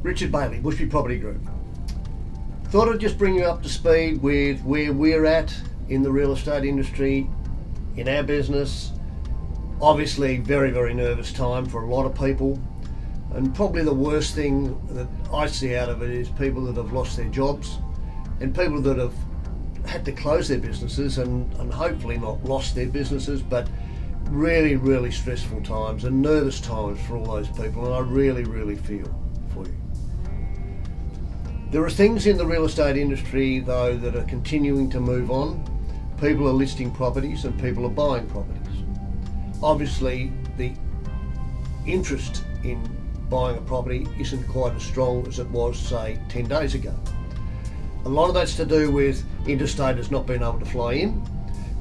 Richard Bailey, Bushby Property Group. Thought I'd just bring you up to speed with where we're at in the real estate industry, in our business. Obviously, very, very nervous time for a lot of people. And probably the worst thing that I see out of it is people that have lost their jobs and people that have had to close their businesses and hopefully not lost their businesses, but really, really stressful times and nervous times for all those people. And I really, really feel for you. There are things in the real estate industry, though, that are continuing to move on. People are listing properties and people are buying properties. Obviously, the interest in buying a property isn't quite as strong as it was, say, 10 days ago. A lot of that's to do with interstaters not being able to fly in,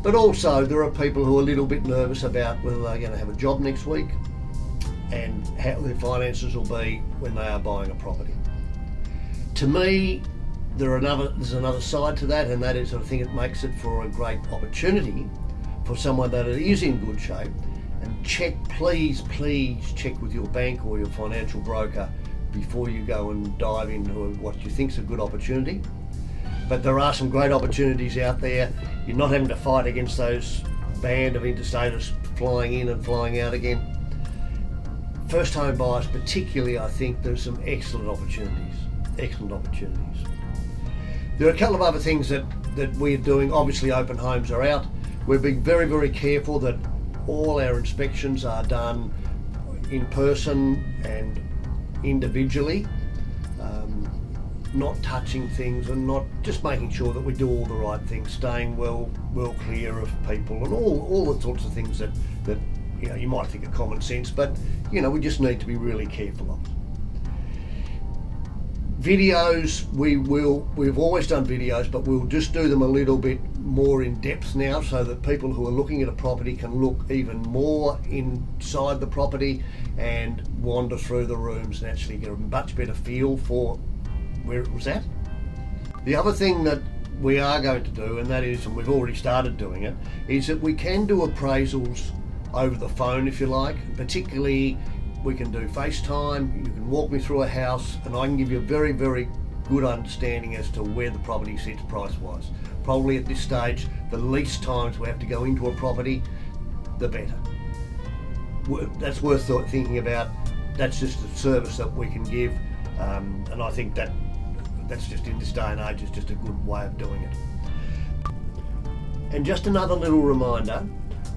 but also there are people who are a little bit nervous about whether they're going to have a job next week and how their finances will be when they are buying a property. To me, there's another side to that, and that is I think it makes it for a great opportunity for someone that is in good shape. And please check with your bank or your financial broker before you go and dive into what you think is a good opportunity. But there are some great opportunities out there. You're not having to fight against those band of interstaters flying in and flying out again. First home buyers particularly, I think there's some excellent opportunities. There are a couple of other things that we're doing. Obviously, open homes are out. We're being very, very careful that all our inspections are done in person and individually, not touching things and not just making sure that we do all the right things, staying well clear of people and all the sorts of things that you might think are common sense, but we just need to be really careful of. Videos, we've always done videos, but we'll just do them a little bit more in depth now so that people who are looking at a property can look even more inside the property and wander through the rooms and actually get a much better feel for where it was at. The other thing that we are going to do, and that is, and we've already started doing it, is that we can do appraisals over the phone if you like. Particularly we can do FaceTime, you can walk me through a house and I can give you a very, very good understanding as to where the property sits price-wise. Probably at this stage, the least times we have to go into a property, the better. That's worth thinking about. That's just a service that we can give, and I think that's just in this day and age is just a good way of doing it. And just another little reminder,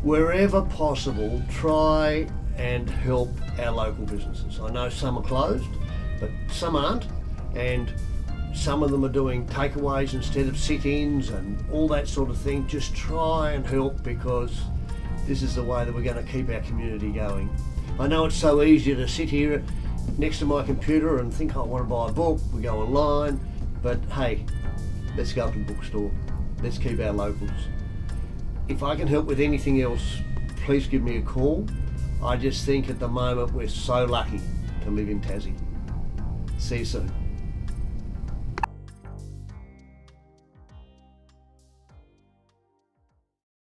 wherever possible, try and help our local businesses. I know some are closed, but some aren't, and some of them are doing takeaways instead of sit-ins and all that sort of thing. Just try and help, because this is the way that we're going to keep our community going. I know it's so easy to sit here next to my computer and think, I want to buy a book, we go online, but hey, let's go to the bookstore. Let's keep our locals. If I can help with anything else, please give me a call. I just think at the moment we're so lucky to live in Tassie. See you soon.